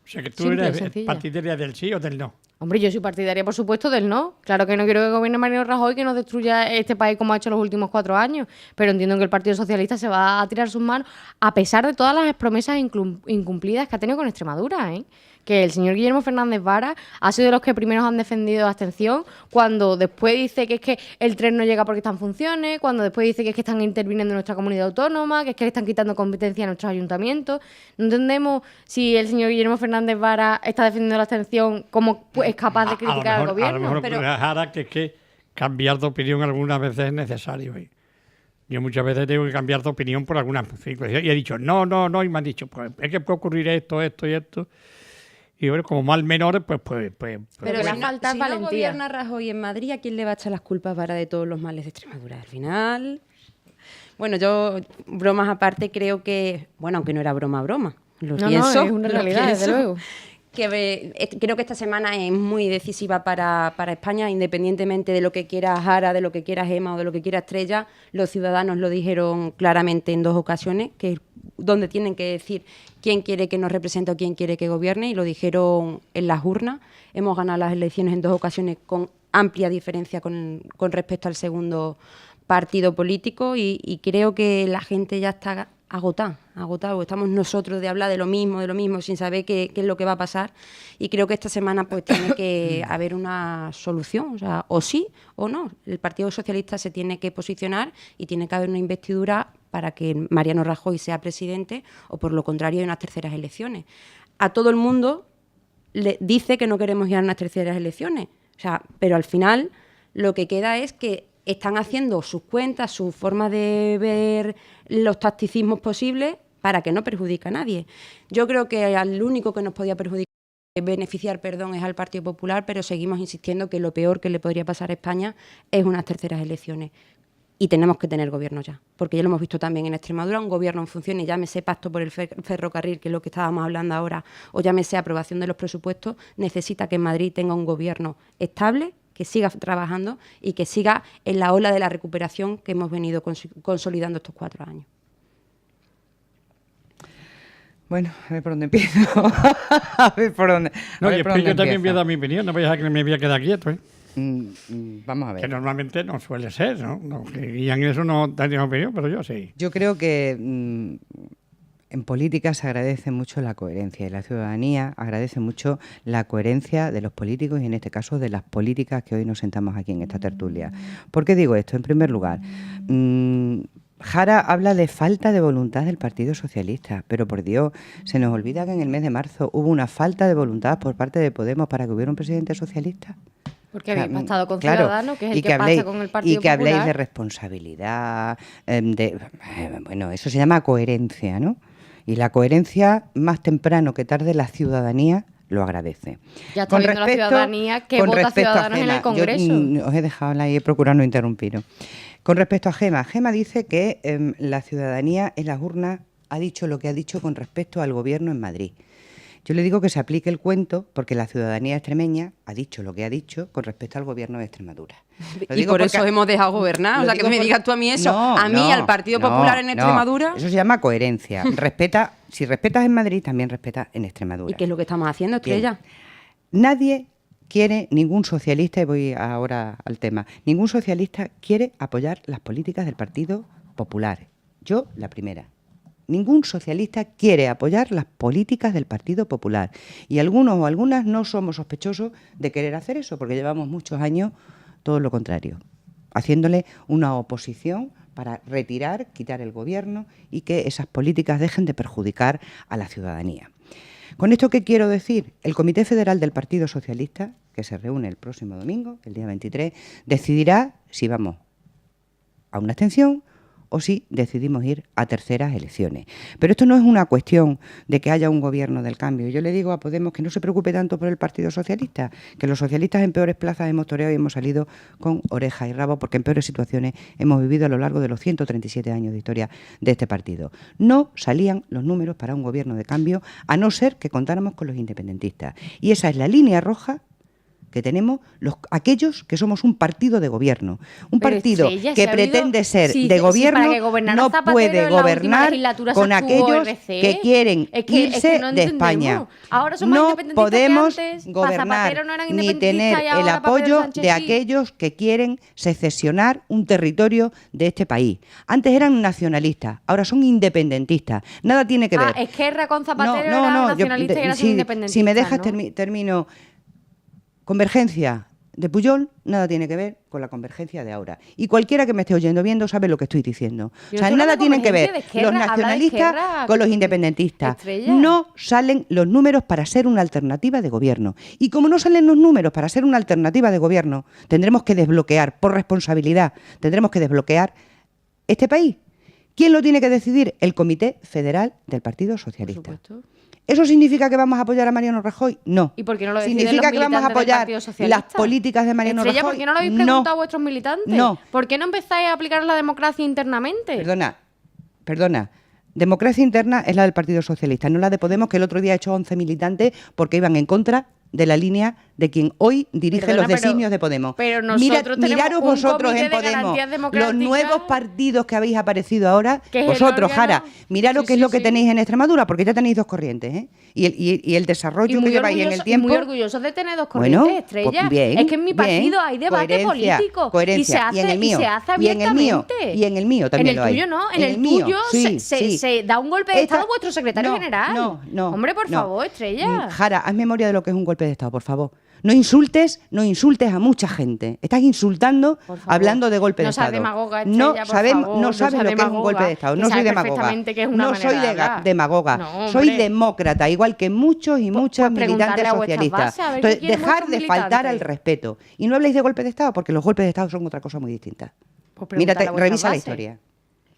O sea, que tú Simple, eres sencilla. partidaria del sí o del no. Hombre, yo soy partidaria, por supuesto, del no. Claro que no quiero que gobierne Mariano Rajoy, que nos destruya este país como ha hecho los últimos 4 años. Pero entiendo que el Partido Socialista se va a tirar sus manos, a pesar de todas las promesas incumplidas que ha tenido con Extremadura, ¿eh? Que el señor Guillermo Fernández Vara ha sido de los que primeros han defendido la abstención, cuando después dice que es que el tren no llega porque está en funciones, cuando después dice que es que están interviniendo en nuestra comunidad autónoma, que es que le están quitando competencia a nuestros ayuntamientos. No entendemos si el señor Guillermo Fernández Vara está defendiendo la abstención, cómo es capaz de criticar al gobierno. A lo mejor, pero Jara, que es que cambiar de opinión algunas veces es necesario. Yo muchas veces tengo que cambiar de opinión por algunas circunstancias. Y he dicho, no, y me han dicho, pues es que puede ocurrir esto y esto. Y bueno, como mal menores, pues. Pero le si, falta no valentía. gobierna Rajoy en Madrid, ¿a quién le va a echar las culpas para de todos los males de Extremadura? Al final, bueno, yo, bromas aparte, creo que, bueno, aunque no era broma, lo pienso. No, es una realidad, desde luego. Creo que esta semana es muy decisiva para España, independientemente de lo que quiera Jara, de lo que quiera Gemma o de lo que quiera Estrella. Los ciudadanos lo dijeron claramente en 2 ocasiones, que es donde tienen que decir quién quiere que nos represente o quién quiere que gobierne, y lo dijeron en las urnas. Hemos ganado las elecciones en 2 ocasiones con amplia diferencia con respecto al segundo partido político y creo que la gente ya está agotado. Estamos nosotros de hablar de lo mismo, sin saber qué es lo que va a pasar, y creo que esta semana pues tiene que haber una solución, o sí o no. El Partido Socialista se tiene que posicionar y tiene que haber una investidura para que Mariano Rajoy sea presidente, o por lo contrario hay unas terceras elecciones. A todo el mundo le dice que no queremos ir a unas terceras elecciones, pero al final lo que queda es que están haciendo sus cuentas, su forma de ver los tacticismos posibles para que no perjudique a nadie. Yo creo que al único que nos podía beneficiar, es al Partido Popular, pero seguimos insistiendo que lo peor que le podría pasar a España es unas terceras elecciones. Y tenemos que tener gobierno ya, porque ya lo hemos visto también en Extremadura, un gobierno en funciones, llámese pacto por el ferrocarril, que es lo que estábamos hablando ahora, o llámese aprobación de los presupuestos, necesita que Madrid tenga un gobierno estable, que siga trabajando y que siga en la ola de la recuperación que hemos venido consolidando estos 4 años. Bueno, a ver por dónde empiezo. A ver por dónde. No, y después yo también voy a dar mi opinión, no voy a dejar que me voy a quedar quieto, ¿eh? Vamos a ver. Que normalmente no suele ser, ¿no? Que en eso no tenía opinión, pero yo sí. Yo creo que En política se agradece mucho la coherencia y la ciudadanía agradece mucho la coherencia de los políticos y en este caso de las políticas que hoy nos sentamos aquí en esta tertulia. ¿Por qué digo esto? En primer lugar, Jara habla de falta de voluntad del Partido Socialista, pero por Dios, se nos olvida que en el mes de marzo hubo una falta de voluntad por parte de Podemos para que hubiera un presidente socialista. Porque habéis pactado con claro, Ciudadanos, que es el y que pacta con el Partido Y que habléis Popular. de responsabilidad, bueno, eso se llama coherencia, ¿no? Y la coherencia, más temprano que tarde, la ciudadanía lo agradece. Ya está viendo la ciudadanía que con vota respecto a Ciudadanos en Gema, el Congreso. yo, os he dejado hablar y he procurado no interrumpiros. Con respecto a Gema dice que la ciudadanía en las urnas ha dicho lo que ha dicho con respecto al gobierno en Madrid. Yo le digo que se aplique el cuento porque la ciudadanía extremeña ha dicho lo que ha dicho con respecto al gobierno de Extremadura. Y por eso hemos dejado gobernar. O sea, que me digas tú a mí eso. A mí, al Partido Popular en Extremadura. Eso se llama coherencia. Si respetas en Madrid, también respetas en Extremadura. ¿Y qué es lo que estamos haciendo, Estrella? Nadie quiere, ningún socialista, y voy ahora al tema, ningún socialista quiere apoyar las políticas del Partido Popular. Yo, la primera. Ningún socialista quiere apoyar las políticas del Partido Popular. Y algunos o algunas no somos sospechosos de querer hacer eso, porque llevamos muchos años todo lo contrario, haciéndole una oposición para retirar, quitar el gobierno y que esas políticas dejen de perjudicar a la ciudadanía. ¿Con esto qué quiero decir? El Comité Federal del Partido Socialista, que se reúne el próximo domingo, el día 23, decidirá si vamos a una abstención o si decidimos ir a terceras elecciones. Pero esto no es una cuestión de que haya un gobierno del cambio. Yo le digo a Podemos que no se preocupe tanto por el Partido Socialista, que los socialistas en peores plazas hemos toreado y hemos salido con oreja y rabo, porque en peores situaciones hemos vivido a lo largo de los 137 años de historia de este partido. No salían los números para un gobierno de cambio, a no ser que contáramos con los independentistas. Y esa es la línea roja que tenemos aquellos que somos un partido de gobierno. Un Pero partido Estrella, que si ha habido- pretende ser si- de si gobierno para que gobernara no Zapatero puede en la última gobernar legislatura con se abstuvo aquellos RC. que quieren Es que irse no de entendemos. España. Ahora son más No independentistas podemos que antes. Pa' gobernar Zapatero no eran ni independentistas tener y el ahora para Pedro apoyo Sánchez de sí. aquellos que quieren secesionar un territorio de este país. Antes eran nacionalistas, ahora son independentistas. Nada tiene que ver. Esquerra con Zapatero era nacionalista y ahora son independentistas. Si me dejas, ¿no? termino. Convergencia de Pujol nada tiene que ver con la convergencia de ahora. Y cualquiera que me esté oyendo viendo sabe lo que estoy diciendo. Yo O sea, estoy nada hablando de tienen que ver convergencia de los Esquerra, habla de nacionalistas Esquerra, con los independentistas. Estrella. No salen los números para ser una alternativa de gobierno. Y como no salen los números para ser una alternativa de gobierno, tendremos que desbloquear, por responsabilidad, tendremos que desbloquear este país. ¿Quién lo tiene que decidir? El Comité Federal del Partido Socialista. Por supuesto. ¿Eso significa que vamos a apoyar a Mariano Rajoy? No. ¿Y por qué no lo deciden ¿Significa los que vamos a militantes del apoyar Partido Socialista? las políticas de Mariano Estrella, Rajoy? ¿por qué no lo habéis preguntado a vuestros militantes? No. ¿Por qué no empezáis a aplicar la democracia internamente? Perdona. Democracia interna es la del Partido Socialista, no la de Podemos, que el otro día ha hecho 11 militantes porque iban en contra de la línea de quien hoy dirige Perdona, los designios de Podemos. pero nosotros tenemos miraros un vosotros comité en de Podemos, garantías los democráticas. nuevos partidos que habéis aparecido ahora, Que es el vosotros, órgano. Jara, miraros Sí, qué es sí, lo que sí. tenéis en Extremadura, porque ya tenéis dos corrientes, ¿eh? Y el desarrollo que lleváis en el tiempo. Muy orgullosos de tener dos corrientes, Bueno, Estrella. pues bien, es que en mi partido bien. hay debate Coherencia, político. coherencia. Y se hace, en el mío, y se hace y en el mío, abiertamente. y en el mío también lo hay. En el tuyo no, en el mío, tuyo sí, se sí. da un golpe de Esta- Estado a vuestro secretario no, general. No. Hombre, por no. favor, Estrella. Jara, haz memoria de lo que es un golpe de Estado, por favor. No insultes a mucha gente. Estás insultando Por favor. hablando de golpe de No seas Estado. demagoga, no Estrella, por sabemos, favor, no no sabes seas lo que es un demagoga, golpe de Estado. que No soy sabes demagoga. perfectamente que es una No manera soy de hablar. demagoga. No, soy hombre. demócrata, igual que muchos y muchas pues preguntarle militantes a vuestras socialistas. bases, a ver qué Entonces, quieren dejar vuestros de faltar al militantes. respeto. Y no habléis de golpe de Estado, porque los golpes de Estado son otra cosa muy distinta. Pues preguntarle Mírate, a vuestras revisa la bases. historia.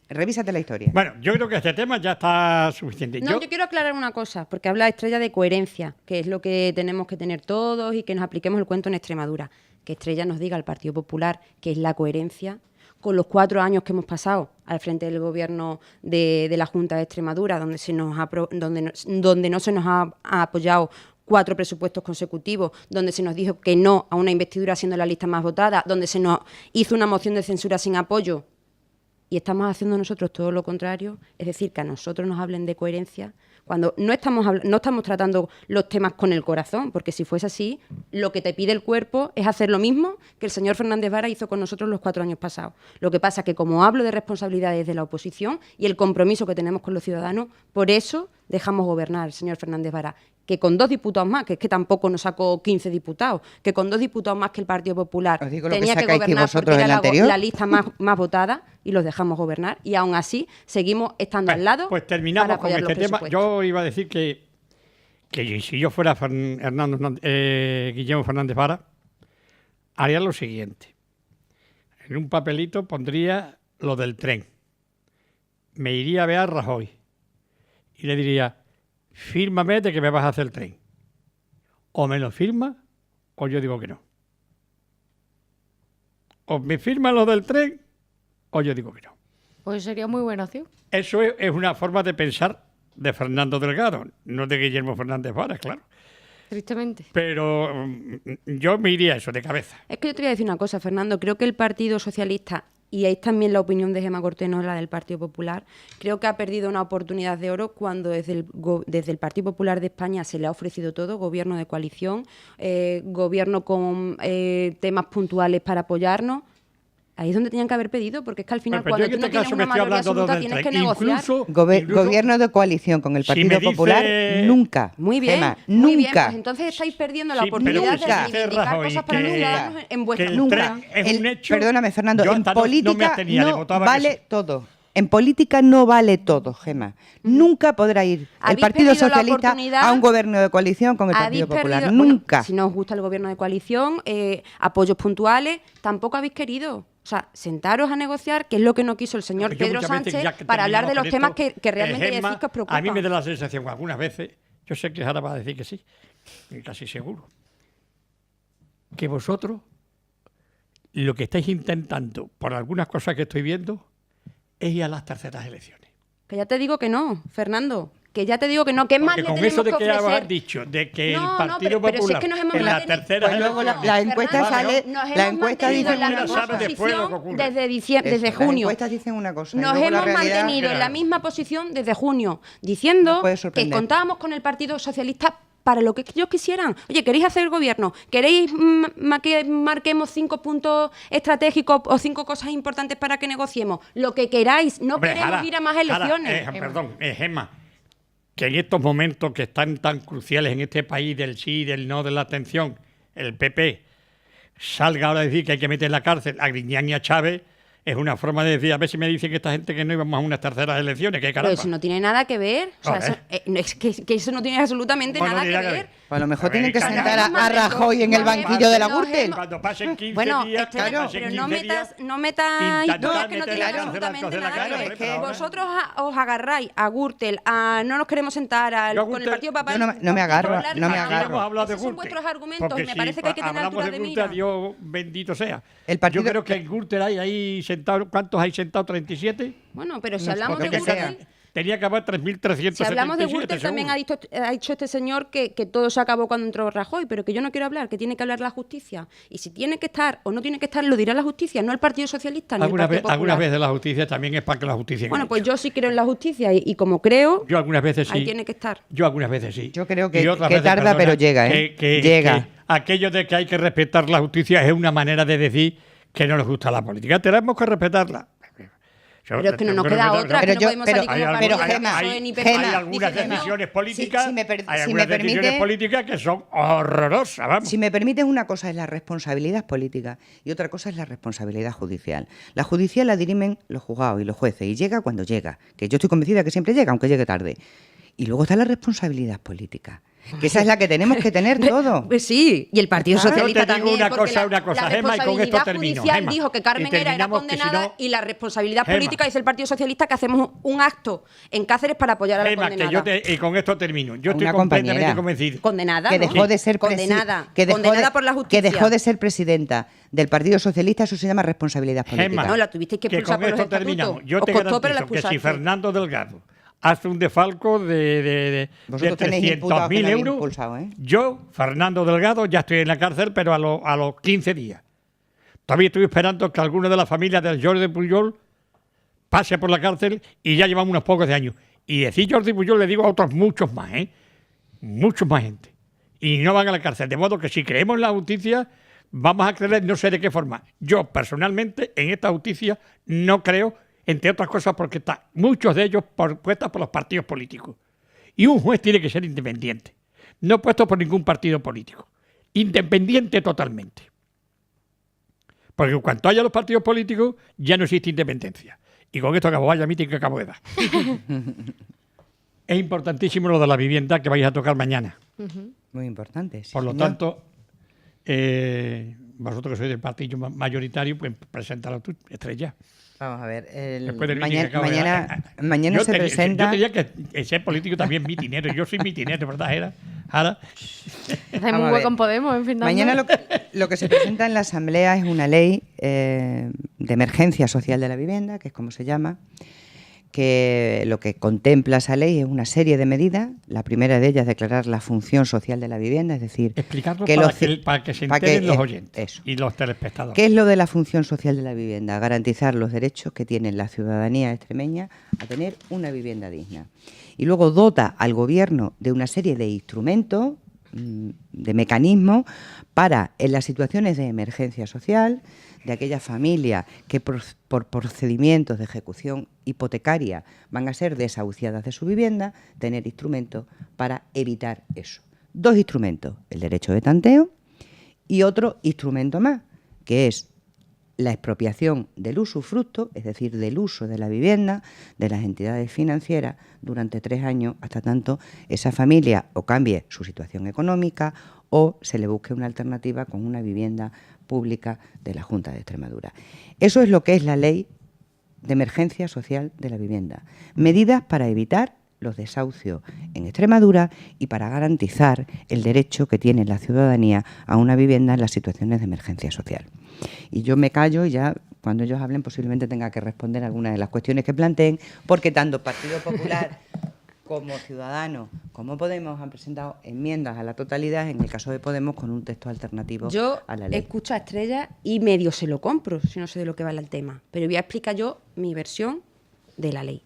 Revísate la historia. Bueno, yo creo que este tema ya está suficiente. No, yo quiero aclarar una cosa, porque habla Estrella de coherencia, que es lo que tenemos que tener todos y que nos apliquemos el cuento en Extremadura. Que Estrella nos diga al Partido Popular que es la coherencia con los 4 años que hemos pasado al frente del gobierno de la Junta de Extremadura, donde no se nos ha apoyado 4 presupuestos consecutivos, donde se nos dijo que no a una investidura siendo la lista más votada, donde se nos hizo una moción de censura sin apoyo y estamos haciendo nosotros todo lo contrario, es decir, que a nosotros nos hablen de coherencia, cuando no estamos tratando los temas con el corazón, porque si fuese así, lo que te pide el cuerpo es hacer lo mismo que el señor Fernández Vara hizo con nosotros los 4 años pasados. Lo que pasa es que como hablo de responsabilidades de la oposición y el compromiso que tenemos con los ciudadanos, por eso dejamos gobernar, señor Fernández Vara, que con 2 diputados más, que es que tampoco nos sacó 15 diputados, que con 2 diputados más que el Partido Popular tenía que gobernar porque era la lista más votada, y los dejamos gobernar, y aún así seguimos estando al lado. Pues terminamos con este tema. Yo iba a decir que si yo fuera Guillermo Fernández Vara, haría lo siguiente. En un papelito pondría lo del tren. Me iría a ver a Rajoy y le diría: fírmame de que me vas a hacer el tren. O me lo firma o yo digo que no. O me firma lo del tren o yo digo que no. Pues sería muy buena opción. Eso es una forma de pensar de Fernando Delgado, no de Guillermo Fernández Vara, claro. Tristemente. Pero yo me iría eso de cabeza. Es que yo te voy a decir una cosa, Fernando. Creo que el Partido Socialista, y ahí también la opinión de Gemma Corteno, la del Partido Popular, creo que ha perdido una oportunidad de oro cuando desde el Partido Popular de España se le ha ofrecido todo: gobierno de coalición, gobierno con temas puntuales para apoyarnos. Ahí es donde tenían que haber pedido, porque es que al final, cuando tú no tienes una mayoría absoluta, tienes que negociar. Gobierno de coalición con el Partido Popular, nunca. Muy bien, Gemma, muy bien. nunca. Pues entonces estáis perdiendo la oportunidad de reivindicar cosas para los ciudadanos en vuestra nunca. Es un hecho. Perdóname, Fernando, en política no vale sí. todo. En política no vale todo, Gemma. Nunca podrá ir el Partido Socialista a un gobierno de coalición con el Partido Popular. Nunca. Bueno, si no os gusta el gobierno de coalición, apoyos puntuales, tampoco habéis querido. O sea, sentaros a negociar, que es lo que no quiso el señor Pedro Sánchez, para hablar de los temas que realmente Gemma, decís que os preocupan. A mí me da la sensación algunas veces, yo sé que ahora va a decir que sí, casi seguro, que vosotros lo que estáis intentando, por algunas cosas que estoy viendo, es ir a las terceras elecciones. Que ya te digo que no, Fernando. Que ya te digo que no, que más le tenemos con eso de que que ofrecer. has dicho, de que el No, Partido pero si es Popular que nos hemos en la mantenido- tercera Pues luego elección... la encuesta sale, la encuesta dice en la una misma cosa. posición desde Las junio. encuestas dicen una cosa. y Nos luego la hemos realidad- mantenido en la misma posición desde junio, diciendo No puede que sorprender. contábamos con el Partido Socialista para lo que ellos quisieran. Oye, ¿queréis hacer gobierno? ¿Queréis que marquemos 5 puntos estratégicos o 5 cosas importantes para que negociemos? Lo que queráis. No Hombre, queremos ir a más elecciones. Gemma, que en estos momentos que están tan cruciales en este país del sí y del no de la abstención, el PP salga ahora a decir que hay que meter en la cárcel a Griñán y a Chávez, es una forma de decir: a ver si me dicen que esta gente que no íbamos a unas terceras elecciones, que caramba. Pero eso no tiene nada que ver. O sea, es que eso no tiene absolutamente nada que ver. Pues a lo mejor A ver, tienen que claro. sentar a Rajoy en el banquillo de la Gürtel. Cuando pasen 15 Bueno, días, claro, pero no metáis intentar cosas que no meter tienen la cárcel absolutamente en la nada que cárcel, ver. pero ahora- Vosotros os agarráis a Gürtel, no nos queremos sentar Yo a con el Gürtel- Partido Popular. Yo no me agarro, no me Aquí agarro. hemos hablado de Esos son Gürtel, vuestros argumentos porque y me si parece que hay que tener hablamos altura de Gürtel, mira. Dios bendito sea. El partido- Yo creo que en Gürtel hay ahí sentado, ¿cuántos hay sentados? ¿37? Bueno, pero si No, hablamos de lo que sea. Gürtel, Tenía que haber 3.377. si hablamos de Gürtel, también ha dicho este señor que todo se acabó cuando entró Rajoy, pero que yo no quiero hablar, que tiene que hablar la justicia. Y si tiene que estar o no tiene que estar, lo dirá la justicia, no el Partido Socialista ni el Partido Popular. Algunas veces la justicia también es para que la justicia... Bueno, pues enganche. yo sí creo en la justicia y como creo, Yo algunas veces sí. ahí tiene que estar. Yo algunas veces sí. Yo creo que- Y otras que veces, tarda, pero llega, ¿eh? Llega. que aquello de que hay que respetar la justicia es una manera de decir que no nos gusta la política. Tenemos que respetarla. Pero es que no nos queda otra, Pero que no yo- podemos pero- salir como pero, partido Gemma, PSOE ni PP. Gemma, hay algunas diciendo, decisiones políticas, si me hay permite- algunas decisiones políticas que son horrorosas, vamos. Si me permites, una cosa es la responsabilidad política y otra cosa es la responsabilidad judicial. La judicial la dirimen los juzgados y los jueces y llega cuando llega, que yo estoy convencida que siempre llega, aunque llegue tarde. Y luego está la responsabilidad política, que esa es la que tenemos que tener todo. Pues sí, y el Partido Claro. Socialista Yo te digo también, una porque cosa, la Gemma, y con esto responsabilidad termino, judicial Gemma. dijo que Carmen Y era terminamos, que si condenada no- y la responsabilidad Gemma. política dice el Partido Socialista que hacemos un acto en Cáceres para apoyar a la Gemma, que condenada. y con esto termino. Yo estoy Una completamente compañera. convencido. Condenada, Que ¿no? dejó de ser condenada, que dejó condenada de- por la justicia. que dejó de ser presidenta del Partido Socialista, eso se llama responsabilidad política. Gemma, No, la tuvisteis que expulsar con por los esto estatutos. terminamos. Yo Os te costó, pero la garantizo que si expulsasteis. Fernando Delgado hace un defalco de Vosotros tenéis imputados que 300.000 no habéis euros, impulsado, ¿eh? yo, Fernando Delgado, ya estoy en la cárcel, pero a los 15 días. Todavía estoy esperando que alguno de la familia del Jordi Pujol pase por la cárcel y ya llevamos unos pocos de años. Y decir Jordi Pujol le digo a otros muchos más, muchos más gente. Y no van a la cárcel. De modo que si creemos en la justicia, vamos a creer no sé de qué forma. Yo personalmente en esta justicia no creo, entre otras cosas porque muchos de ellos puestos por los partidos políticos. Y un juez tiene que ser independiente, no puesto por ningún partido político. Independiente totalmente. Porque en cuanto haya los partidos políticos, ya no existe independencia. Y con esto acabo, vaya meeting que acabo de dar. Es importantísimo lo de la vivienda que vais a tocar mañana. Muy importante. Sí, por lo señor. tanto, vosotros que sois del partido mayoritario, pues preséntalo tú, Estrella. Vamos a ver, Después del meeting que acabo de dar. mañana se presenta... Yo diría que ser político también es mitinero. Yo soy mitinero, ¿verdad? Ahora, Hacemos un hueco en Podemos, en fin. Mañana lo que se presenta en la Asamblea es una ley de emergencia social de la vivienda, que es como se llama, que lo que contempla esa ley es una serie de medidas. La primera de ellas es declarar la función social de la vivienda, es decir... explicarlo que para que se enteren los oyentes y los telespectadores. ¿Qué es lo de la función social de la vivienda? Garantizar los derechos que tiene la ciudadanía extremeña a tener una vivienda digna. Y luego dota al Gobierno de una serie de instrumentos, de mecanismos, para, en las situaciones de emergencia social, de aquellas familias que por procedimientos de ejecución hipotecaria van a ser desahuciadas de su vivienda, tener instrumentos para evitar eso. 2 instrumentos, el derecho de tanteo y otro instrumento más, que es la expropiación del usufructo, es decir, del uso de la vivienda de las entidades financieras durante 3 años, hasta tanto esa familia o cambie su situación económica o se le busque una alternativa con una vivienda pública de la Junta de Extremadura. Eso es lo que es la Ley de Emergencia Social de la Vivienda. Medidas para evitar los desahucios en Extremadura y para garantizar el derecho que tiene la ciudadanía a una vivienda en las situaciones de emergencia social. Y yo me callo y ya cuando ellos hablen posiblemente tenga que responder algunas de las cuestiones que planteen, porque tanto Partido Popular como Ciudadanos, como Podemos, han presentado enmiendas a la totalidad, en el caso de Podemos, con un texto alternativo a la ley. Yo escucho a Estrella y medio se lo compro, si no sé de lo que vale el tema. Pero voy a explicar yo mi versión de la ley.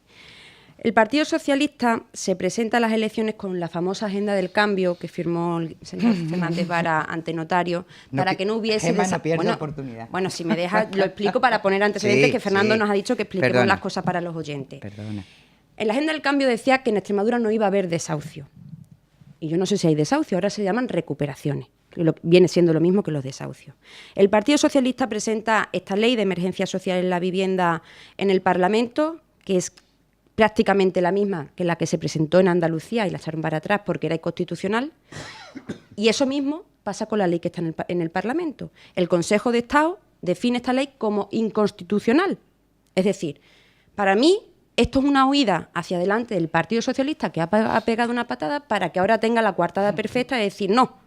El Partido Socialista se presenta a las elecciones con la famosa agenda del cambio que firmó el señor Fernández Vara ante notario, para que no hubiese... No pierde oportunidad. Bueno, si me deja, lo explico para poner antecedentes, Sí, que Fernando sí. nos ha dicho que expliquemos Perdona. las cosas para los oyentes. Perdona. En la agenda del cambio decía que en Extremadura no iba a haber desahucio. Y yo no sé si hay desahucio, ahora se llaman recuperaciones, que viene siendo lo mismo que los desahucios. El Partido Socialista presenta esta ley de emergencia social en la vivienda en el Parlamento, que es prácticamente la misma que la que se presentó en Andalucía y la echaron para atrás porque era inconstitucional. Y eso mismo pasa con la ley que está en el Parlamento. El Consejo de Estado define esta ley como inconstitucional. Es decir, para mí esto es una huida hacia adelante del Partido Socialista, que ha pegado una patada para que ahora tenga la coartada perfecta de decir no.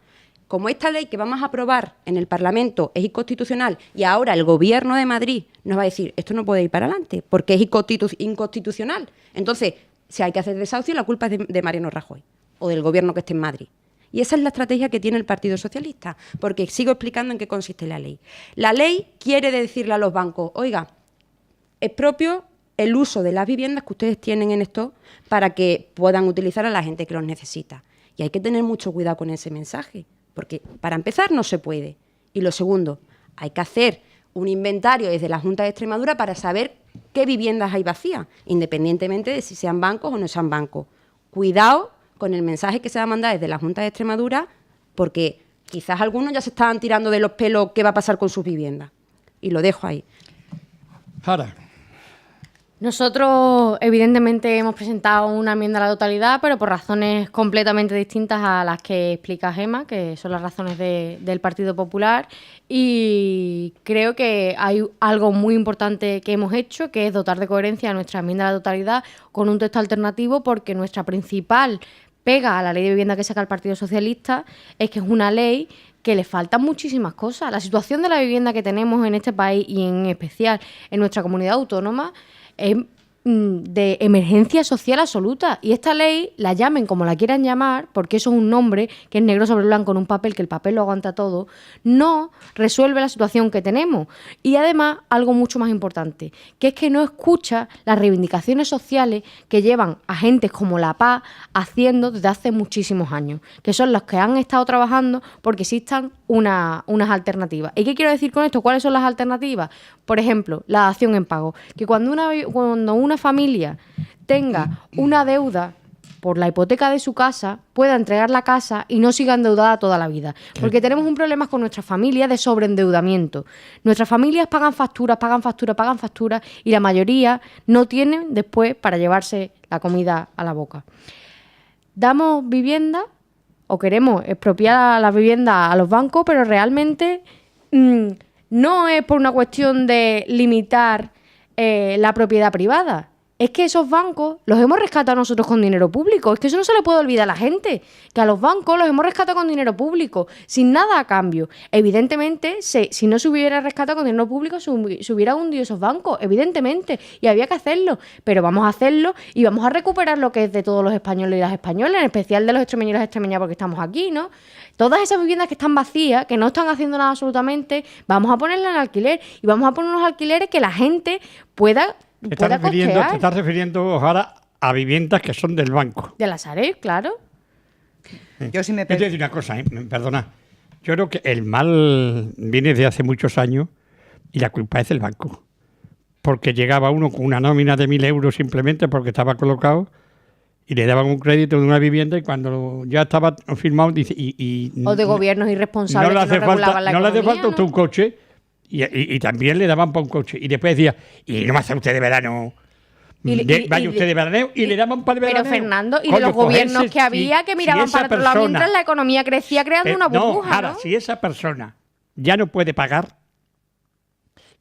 Como esta ley que vamos a aprobar en el Parlamento es inconstitucional y ahora el Gobierno de Madrid nos va a decir esto no puede ir para adelante porque es inconstitucional. Entonces, si hay que hacer desahucio, la culpa es de Mariano Rajoy o del Gobierno que esté en Madrid. Y esa es la estrategia que tiene el Partido Socialista, porque sigo explicando en qué consiste la ley. La ley quiere decirle a los bancos, oiga, es propio el uso de las viviendas que ustedes tienen en esto para que puedan utilizar a la gente que los necesita. Y hay que tener mucho cuidado con ese mensaje, porque para empezar no se puede. Y lo segundo, hay que hacer un inventario desde la Junta de Extremadura para saber qué viviendas hay vacías, independientemente de si sean bancos o no sean bancos. Cuidado con el mensaje que se va a mandar desde la Junta de Extremadura, porque quizás algunos ya se estaban tirando de los pelos qué va a pasar con sus viviendas. Y lo dejo ahí. Ahora, Nosotros, evidentemente, hemos presentado una enmienda a la totalidad, pero por razones completamente distintas a las que explica Gemma, que son las razones del Partido Popular. Y creo que hay algo muy importante que hemos hecho, que es dotar de coherencia a nuestra enmienda a la totalidad con un texto alternativo, porque nuestra principal pega a la ley de vivienda que saca el Partido Socialista es que es una ley que le faltan muchísimas cosas. La situación de la vivienda que tenemos en este país y en especial en nuestra comunidad autónoma es de emergencia social absoluta. Y esta ley, la llamen como la quieran llamar, porque eso es un nombre que es negro sobre blanco en un papel, que el papel lo aguanta todo, no resuelve la situación que tenemos. Y además, algo mucho más importante, que es que no escucha las reivindicaciones sociales que llevan agentes como la Paz haciendo desde hace muchísimos años, que son los que han estado trabajando porque existan unas alternativas. ¿Y qué quiero decir con esto? ¿Cuáles son las alternativas? Por ejemplo, la dación en pago. Que cuando una familia tenga una deuda por la hipoteca de su casa, pueda entregar la casa y no siga endeudada toda la vida. Porque tenemos un problema con nuestras familias de sobreendeudamiento. Nuestras familias pagan facturas y la mayoría no tienen después para llevarse la comida a la boca. Damos vivienda o queremos expropiar la vivienda a los bancos, pero realmente no es por una cuestión de limitar la propiedad privada. Es que esos bancos los hemos rescatado nosotros con dinero público. Es que eso no se le puede olvidar a la gente, que a los bancos los hemos rescatado con dinero público, sin nada a cambio. Evidentemente, si no se hubiera rescatado con dinero público, se hubiera hundido esos bancos, evidentemente, y había que hacerlo. Pero vamos a hacerlo y vamos a recuperar lo que es de todos los españoles y las españolas, en especial de los extremeños y las extremeñas, porque estamos aquí, ¿no? Todas esas viviendas que están vacías, que no están haciendo nada absolutamente, vamos a ponerlas en alquiler y vamos a poner unos alquileres que la gente pueda Te estás refiriendo ahora a viviendas que son del banco. De la Sareb, claro. Yo sí me Yo te voy a decir una cosa, perdona. Yo creo que el mal viene de hace muchos años y la culpa es del banco. Porque llegaba uno con una nómina de 1.000 euros simplemente porque estaba colocado y le daban un crédito de una vivienda y cuando ya estaba firmado dice... o de gobiernos irresponsables no que no regulaban la economía, no le hace falta ¿no? usted un coche y también le daban para un coche. Y después decía, y no me hace usted de verano... vaya usted de veraneo y le daban para de veraneo. Pero Fernando, y de los gobiernos que había que miraban para otro lado mientras la economía crecía creando una burbuja, ¿no? Ahora, si esa persona ya no puede pagar,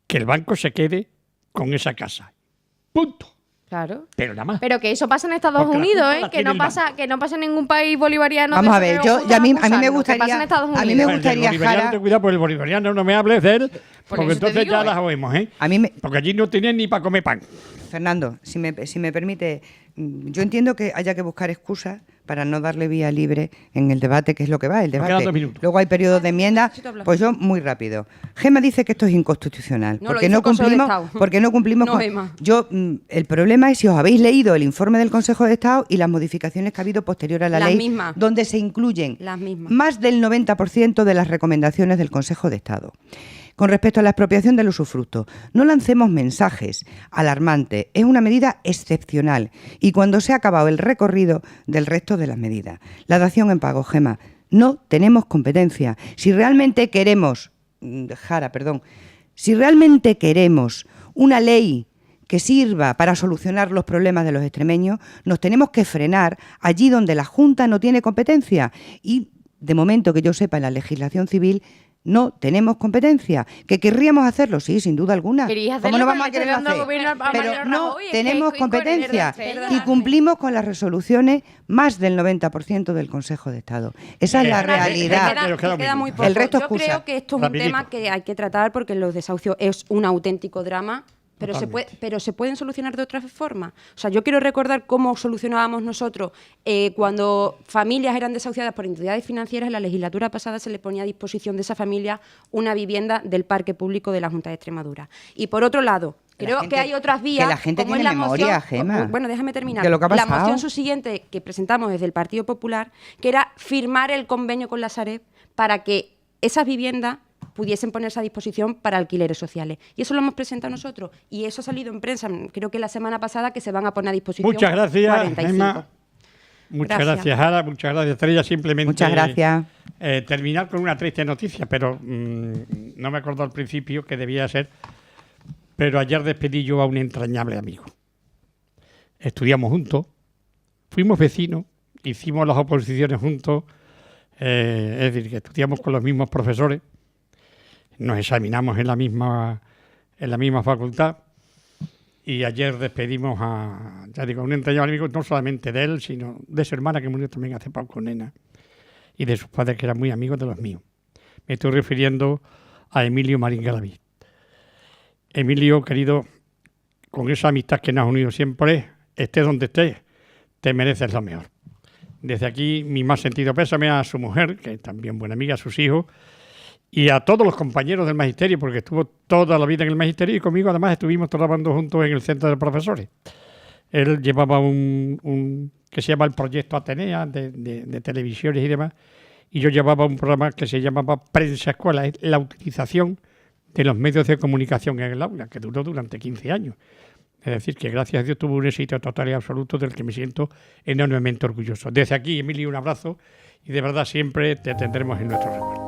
que el banco se quede con esa casa. Punto. Claro. Pero nada más. Pero que eso pasa en Estados Unidos, ¿eh? Que no pasa en ningún país bolivariano. Vamos a ver, a mí me gustaría, Jara, ten cuidado, por el bolivariano no me hables de él, porque entonces ya las oímos, ¿eh? Porque allí no tenían ni para comer pan. Fernando, si me permite, yo entiendo que haya que buscar excusas para no darle vía libre en el debate, que es lo que va, el debate. Luego hay periodos de enmienda, pues yo muy rápido. Gema dice que esto es inconstitucional, porque no cumplimos con... el problema es si os habéis leído el informe del Consejo de Estado y las modificaciones que ha habido posterior a la ley, donde se incluyen más del 90% de las recomendaciones del Consejo de Estado. Con respecto a la expropiación del usufructo, no lancemos mensajes alarmantes. Es una medida excepcional y cuando se ha acabado el recorrido del resto de las medidas. La dación en pago, Gema, no tenemos competencia. Si realmente queremos, si realmente queremos una ley que sirva para solucionar los problemas de los extremeños, nos tenemos que frenar allí donde la Junta no tiene competencia. Y, de momento que yo sepa, en la legislación civil no tenemos competencia. ¿Que querríamos hacerlo? Sí, sin duda alguna. ¿Cómo no vamos a querer hacer? Pero no tenemos competencia y cumplimos con las resoluciones más del 90% del Consejo de Estado. Esa es la realidad. Queda muy poco. El resto Yo creo que esto es un tema que hay que tratar porque los desahucios es un auténtico drama. Pero se pueden solucionar de otra forma. O sea, yo quiero recordar cómo solucionábamos nosotros cuando familias eran desahuciadas por entidades financieras. En la legislatura pasada se le ponía a disposición de esa familia una vivienda del parque público de la Junta de Extremadura. Y por otro lado, creo que hay otras vías. Que la gente como tiene es la memoria, moción, Gema. Bueno, déjame terminar. De lo que ha la pasado. moción subsiguiente que presentamos desde el Partido Popular, que era firmar el convenio con la Sareb para que esas viviendas pudiesen ponerse a disposición para alquileres sociales. Y eso lo hemos presentado nosotros. Y eso ha salido en prensa, creo que la semana pasada, que se van a poner a disposición. Muchas gracias, 45. Gemma. Muchas gracias, Jara. Muchas gracias, Estrella. Simplemente muchas gracias. Terminar con una triste noticia, pero no me acuerdo al principio que debía ser. Pero ayer despedí yo a un entrañable amigo. Estudiamos juntos, fuimos vecinos, hicimos las oposiciones juntos, es decir, que estudiamos con los mismos profesores. Nos examinamos en la misma facultad y ayer despedimos a un entrañable amigo, no solamente de él, sino de su hermana que murió también hace poco, nena, y de sus padres que eran muy amigos de los míos. Me estoy refiriendo a Emilio Marín Galaví. Emilio, querido, con esa amistad que nos ha unido siempre, estés donde estés, te mereces lo mejor. Desde aquí, mi más sentido pésame a su mujer, que es también buena amiga, a sus hijos, y a todos los compañeros del magisterio, porque estuvo toda la vida en el magisterio y conmigo además estuvimos trabajando juntos en el centro de profesores. Él llevaba un que se llama el Proyecto Atenea, de televisiones y demás, y yo llevaba un programa que se llamaba Prensa Escuela, es la utilización de los medios de comunicación en el aula, que duró durante 15 años. Es decir, que gracias a Dios tuvo un éxito total y absoluto del que me siento enormemente orgulloso. Desde aquí, Emilio, un abrazo y de verdad siempre te tendremos en nuestro recuerdo.